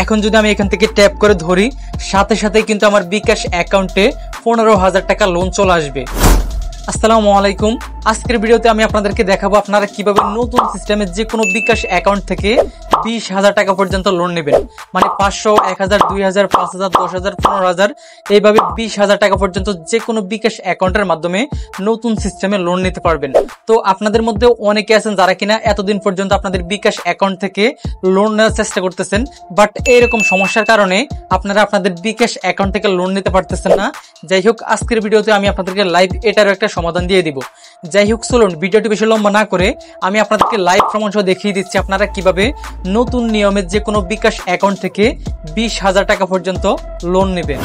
এখন যদি আমি এখান থেকে ট্যাপ করে ধরি, সাথে সাথে কিন্তু আমার বিকাশ অ্যাকাউন্টে 15,000 টাকা লোন চলে আসবে। আসসালামু আলাইকুম। আজকের ভিডিওতে আমি আপনাদেরকে দেখাবো আপনারা কিভাবে নতুন সিস্টেমে যে কোনো বিকাশ অ্যাকাউন্ট থেকে 20,000 টাকা পর্যন্ত লোন নেবেন। মানে 500, 1000, 2000, 5000, 10,000, 15,000 এইভাবে 20,000 টাকা পর্যন্ত যে কোনো বিকাশ অ্যাকাউন্টের মাধ্যমে নতুন সিস্টেমে লোন নিতে পারবেন। তো আপনাদের মধ্যে অনেকে আছেন যারা কিনা এতদিন পর্যন্ত আপনাদের বিকাশ অ্যাকাউন্ট থেকে লোন নেওয়ার চেষ্টা করতেছেন, বাট এইরকম সমস্যার কারণে আপনারা আপনাদের বিকাশ অ্যাকাউন্ট থেকে লোন নিতে পারতেছেন না। যাই হোক, আজকের ভিডিওতে আমি আপনাদেরকে লাইভ এটারও একটা সমাধান দিয়ে দিব। যাই হোক, চলুন ভিডিওটি বেশি লম্বা না করে আমি আপনাদেরকে লাইভ প্রমাণ সহ দেখিয়ে দিচ্ছি আপনারা কিভাবে নতুন নিয়মের যে কোনো বিকাশ অ্যাকাউন্ট থেকে 20,000 টাকা পর্যন্ত লোন নেবেন।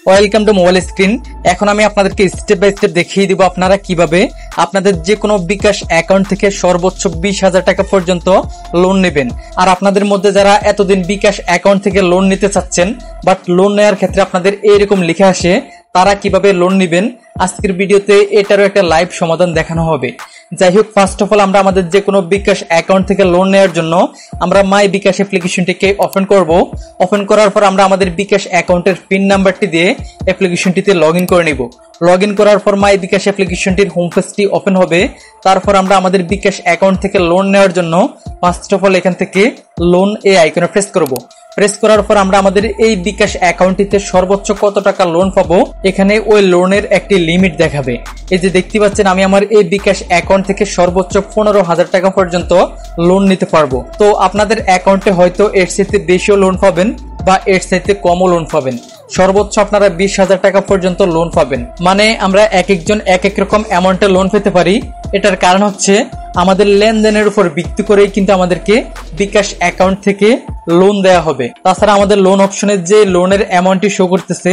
Welcome to mobile screen. এখন আমি আপনাদেরকে স্টেপ বাই স্টেপ দেখিয়ে দিব আপনারা কিভাবে আপনাদের যে কোনো বিকাশ অ্যাকাউন্ট থেকে সর্বোচ্চ 20,000 টাকা পর্যন্ত লোন নেবেন। আর আপনাদের মধ্যে যারা এতদিন বিকাশ অ্যাকাউন্ট থেকে লোন নিতে চাচ্ছেন, বাট লোন নেওয়ার ক্ষেত্রে আপনাদের এইরকম লিখে আসে, তারা কিভাবে লোন নেবেন আজকের ভিডিওতে এটারও একটা লাইভ সমাধান দেখানো হবে। যাই হোক, ফার্স্ট অফ অল আমরা আমাদের যে কোনো বিকাশ অ্যাকাউন্ট থেকে লোন নেওয়ার জন্য আমরা মাই বিকাশ অ্যাপ্লিকেশনটিকে ওপেন করব। ওপেন করার পর আমরা আমাদের বিকাশ অ্যাকাউন্টের পিন নাম্বারটি দিয়ে অ্যাপ্লিকেশনটিতে লগ ইন করে নিব। লগ ইন করার পর মাই বিকাশ অ্যাপ্লিকেশনটির হোম পেজটি ওপেন হবে। তারপর আমরা আমাদের বিকাশ অ্যাকাউন্ট থেকে লোন নেওয়ার জন্য ফার্স্ট অফ অল এখান থেকে লোন এই আইকনে প্রেস করব। প্রেস করার পর আমরা আমাদের এই বিকাশ অ্যাকাউন্টটিতে সর্বোচ্চ কত টাকা লোন পাবো এখানে ওই লোনের একটি লিমিট দেখাবে। এই যে দেখতে পাচ্ছেন, আমি আমার এই বিকাশ অ্যাকাউন্ট থেকে সর্বোচ্চ 15,000 টাকা পর্যন্ত লোন নিতে পারবো। তো আপনাদের অ্যাকাউন্টে হয়তো এর চাইতে বেশিও লোন পাবেন বা এর চাইতে কমও লোন পাবেন। সর্বোচ্চ আপনারা 20,000 টাকা পর্যন্ত লোন পাবেন। মানে আমরা এক একজন এক এক রকম অ্যামাউন্টে লোন পেতে পারি। এটার কারণ হচ্ছে আমাদের লেনদেনের উপর ভিত্তি করেই কিন্তু আমাদেরকে বিকাশ অ্যাকাউন্ট থেকে লোন দেওয়া হবে। তাছাড়া আমাদের লোন অপশনে যে লোনের অ্যামাউন্টটি শো করতেছে,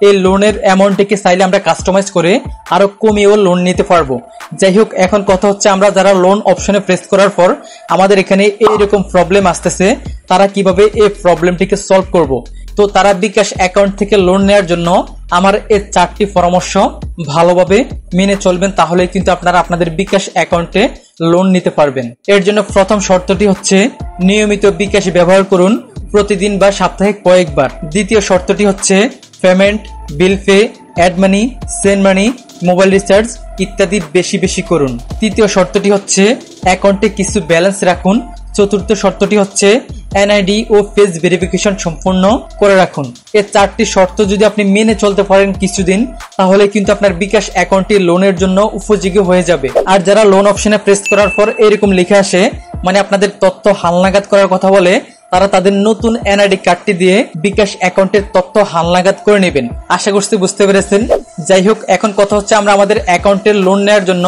এই লোনের অ্যামাউন্টটিকে চাইলে আমরা কাস্টমাইজ করে আরো কমিয়েও লোন নিতে পারবো। যাই হোক, এখন কথা হচ্ছে আমরা যারা লোন অপশনে প্রেস করার পর আমাদের এখানে এইরকম প্রবলেম আসতেছে, তারা কিভাবে এই প্রবলেমটিকে সলভ করব। তো তারা বিকাশ অ্যাকাউন্ট থেকে লোন নেওয়ার জন্য আমার এই 4টি পরামর্শ ভালোভাবে মেনে চলবেন, তাহলে কিন্তু আপনারা আপনাদের বিকাশ অ্যাকাউন্টে লোন নিতে পারবেন। এর জন্য প্রথম শর্তটি হচ্ছে নিয়মিত বিকাশ ব্যবহার করুন, প্রতিদিন বা সাপ্তাহিক কয়েকবার। দ্বিতীয় শর্তটি হচ্ছে payment, bill pay, add money, send money, mobile recharge ইত্যাদি বেশি বেশি করুন। তৃতীয় শর্তটি হচ্ছে অ্যাকাউন্টে কিছু ব্যালেন্স রাখুন। চতুর্থ শর্তটি হচ্ছে এনআইডি ও ফেস ভেরিফিকেশন সম্পূর্ণ করে রাখুন। এই 4টি শর্ত যদি আপনি মেনে চলতে পারেন কিছুদিন, তাহলে কিন্তু আপনার বিকাশ অ্যাকাউন্টটি লোনের জন্য উপযোগী হয়ে যাবে। আর যারা লোন অপশনে প্রেস করার পর এরকম লিখে আসে, মানে আপনাদের তথ্য হালনাগাদ করার কথা বলে, তারা তাদের নতুন এনআইডি কার্ডটি দিয়ে বিকাশ অ্যাকাউন্টের তথ্য হালনাগাদ করে নেবেন। আশা করছি বুঝতে পেরেছেন। যাই হোক, এখন কথা হচ্ছে আমরা আমাদের অ্যাকাউন্টের লোন নেওয়ার জন্য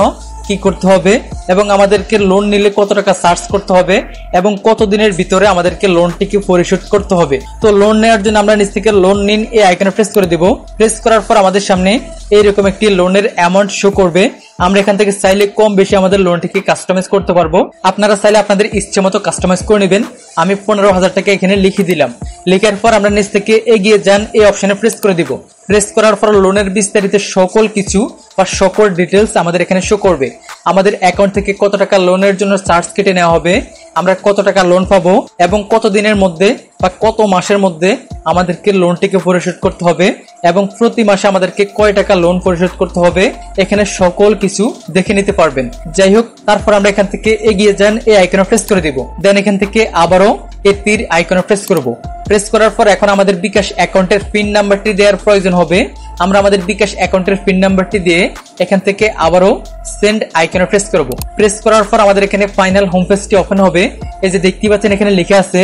কি করতে হবে এবং আমাদেরকে লোন নিলে কত টাকা চার্জ করতে হবে এবং কত দিনের ভিতরে আমাদেরকে লোনটিকে পরিশোধ করতে হবে। তো লোন নেওয়ার জন্য আমরা নিচ থেকে লোন নিন এই আইকনে প্রেস করে দিব। প্রেস করার পর আমাদের সামনে এইরকম একটি লোনের অ্যামাউন্ট শো করবে। আমরা এখান থেকে চাইলে কম বেশি আমাদের লোনটিকে কাস্টমাইজ করতে পারবো। আপনারা চাইলে আপনাদের ইচ্ছে মতো কাস্টমাইজ করে নেবেন। আমি 15,000 টাকা এখানে লিখে দিলাম। লেখার পর আমরা নিচ থেকে এগিয়ে যান এই অপশনে প্রেস করে দিব। প্রেস করার পর লোনের বিস্তারিত সকল কিছু বা সকল ডিটেলস আমাদের এখানে শো করবে। আমাদের অ্যাকাউন্ট থেকে কত টাকা লোনের জন্য চার্জ কেটে নেওয়া হবে, আমরা কত টাকা লোন পাবো এবং কত দিনের মধ্যে বা কত মাসের মধ্যে আমাদেরকে লোনটিকে পরিশোধ করতে হবে এবং প্রতি মাসে আমাদেরকে কয় টাকা লোন পরিশোধ করতে হবে, এখানে সকল কিছু দেখে নিতে পারবেন। যাই হোক, তারপর আমরা এখান থেকে এগিয়ে যান এই আইকনে প্রেস করে দিব। দেন এখান থেকে আবারও এই তীর আইকনে প্রেস করব। প্রেস করার পর এখন আমাদের বিকাশ অ্যাকাউন্টের পিন নাম্বারটি দেওয়ার প্রয়োজন হবে। আমরা আমাদের বিকাশ অ্যাকাউন্টের পিন নাম্বারটি দিয়ে এখান থেকে আবারও সেন্ড আইকনে প্রেস করব। প্রেস করার পর আমাদের এখানে ফাইনাল হোম পেজটি ওপেন হবে। এই যে দেখতে পাচ্ছেন, এখানে লেখা আছে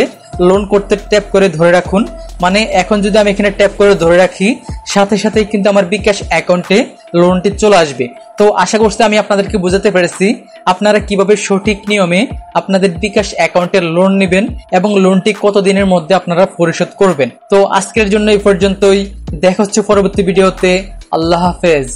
লোন করতে ট্যাপ করে ধরে রাখুন। মানে এখন যদি আমি এখানে ট্যাপ করে ধরে রাখি, সাথে সাথেই কিন্তু আমার বিকাশ অ্যাকাউন্টে লোনটি চলে আসবে। তো আশা করছি আমি আপনাদেরকে বোঝাতে পেরেছি আপনারা কিভাবে সঠিক নিয়মে আপনাদের বিকাশ অ্যাকাউন্টে লোন নেবেন এবং লোনটি কত দিনের মধ্যে আপনারা পরিশোধ করবেন। তো আজকের জন্য এই পর্যন্তই। দেখা হচ্ছে পরবর্তী ভিডিওতে। আল্লাহ হাফেজ।